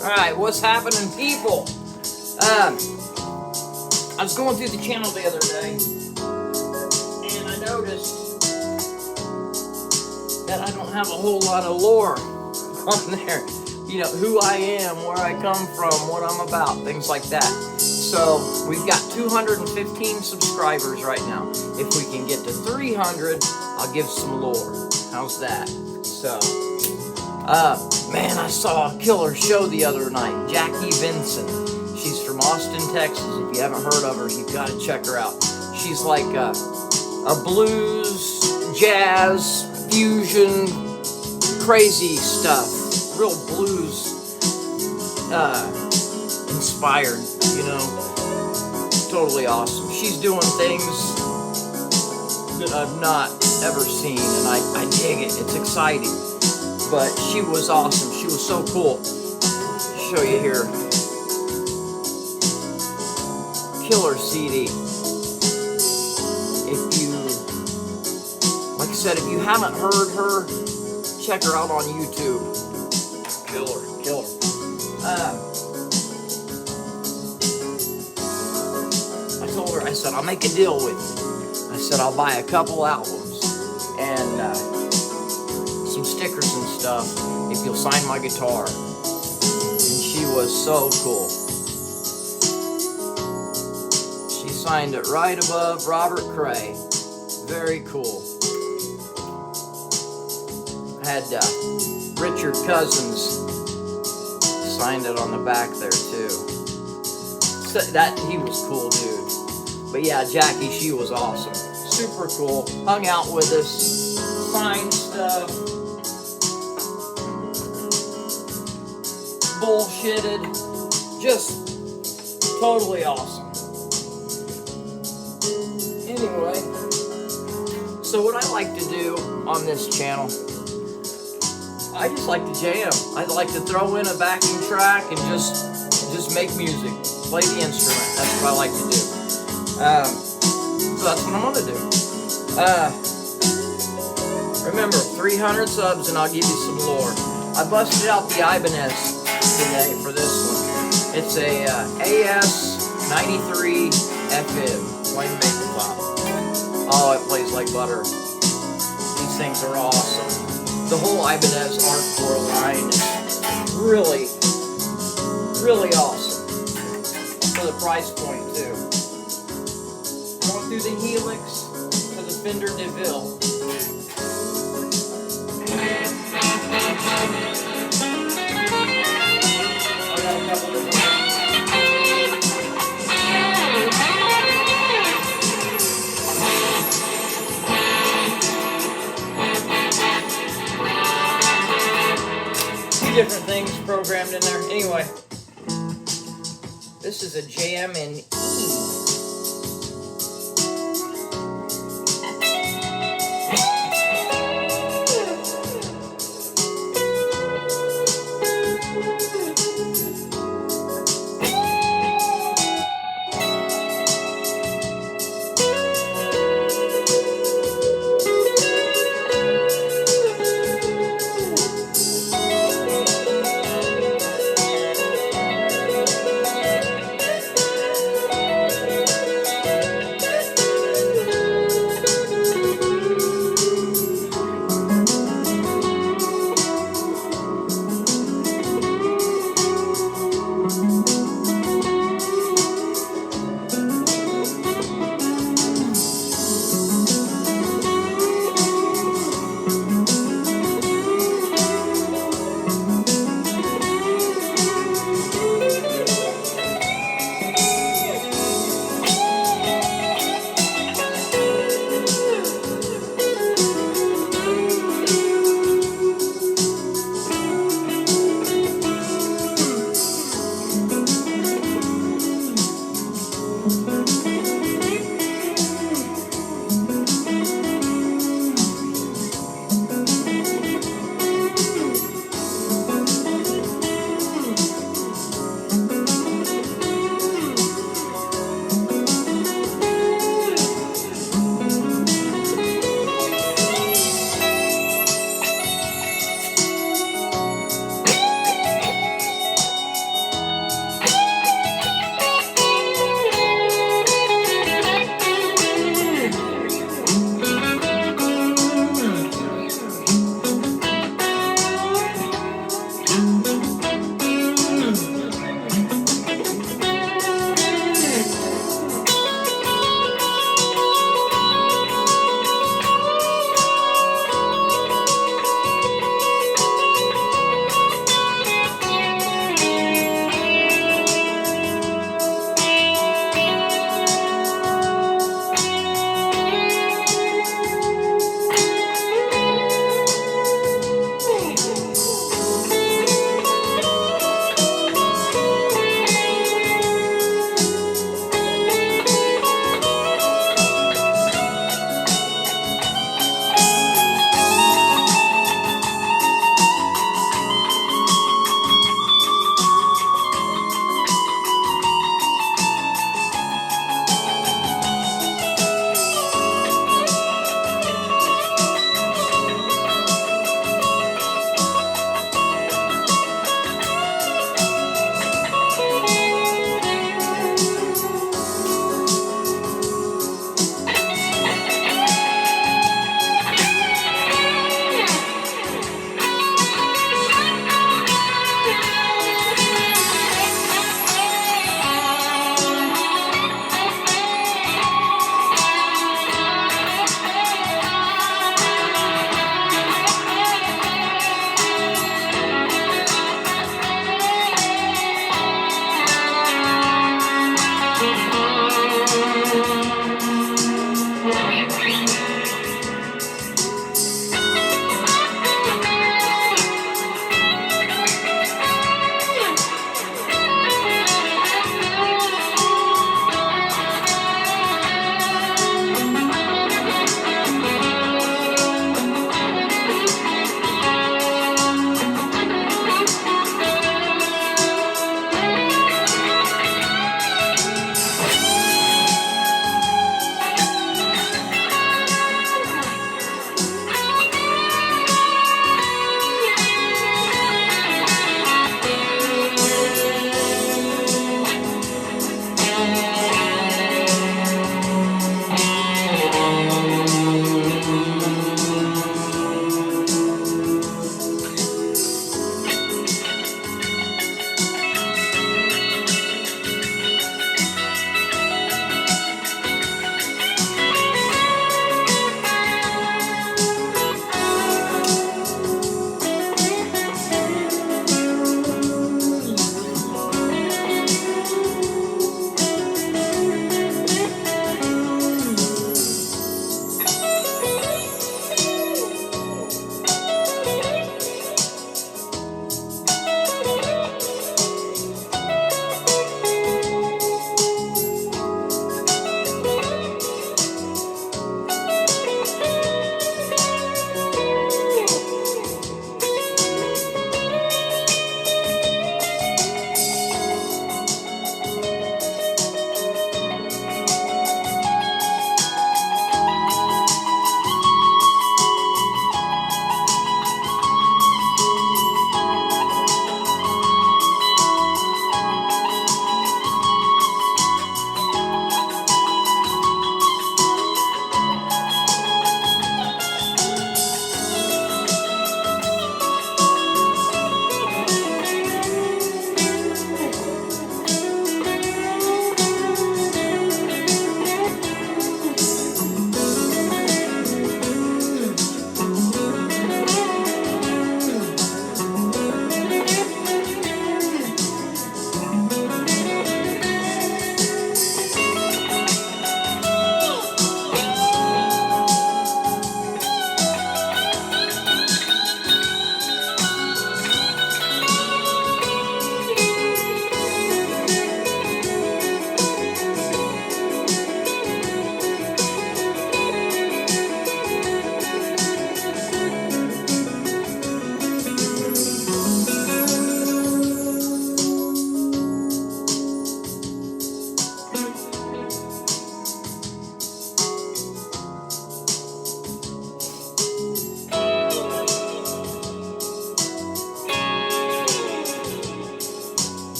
Alright, what's happening, people? I was going through the channel the other day, and I noticed that I don't have a whole lot of lore on there. You know, who I am, where I come from, what I'm about, things like that. So, we've got 215 subscribers right now. If we can get to 300, I'll give some lore. How's that? So, man, I saw a killer show the other night. Jackie Vincent. She's from Austin, Texas. If you haven't heard of her, you've got to check her out. She's like a blues, jazz, fusion, crazy stuff. Real blues inspired, you know. Totally awesome. She's doing things that I've not ever seen, and I dig it. It's exciting. But she was awesome. She was so cool. I'll show you here. Killer CD. If you, like I said, if you haven't heard her, check her out on YouTube. Killer. I told her, I said, I'll make a deal with you. I said, I'll buy a couple albums and some stickers and stuff if you'll sign my guitar. And she was so cool. She signed it right above Robert Cray. Very cool. Had Richard Cousins signed it on the back there too. So he was cool, dude. But yeah, Jackie, she was awesome. Super cool. Hung out with us. Signed stuff. Bullshitted. Just totally awesome. Anyway, so what I like to do on this channel, I just like to jam. I like to throw in a backing track and just make music, play the instrument. That's what I like to do. So that's what I'm gonna do. Remember, 300 subs and I'll give you some lore. I busted out the Ibanez today for this one. It's a AS93 FM, plain maple top. Oh, it plays like butter. These things are awesome. The whole Ibanez Artcore line is really, really awesome. For the price point too. Going through the Helix to the Fender DeVille. Different things programmed in there. Anyway, this is a JM in E.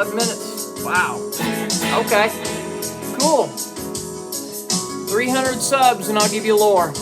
11 minutes. Wow. Okay. Cool. 300 subs and I'll give you lore.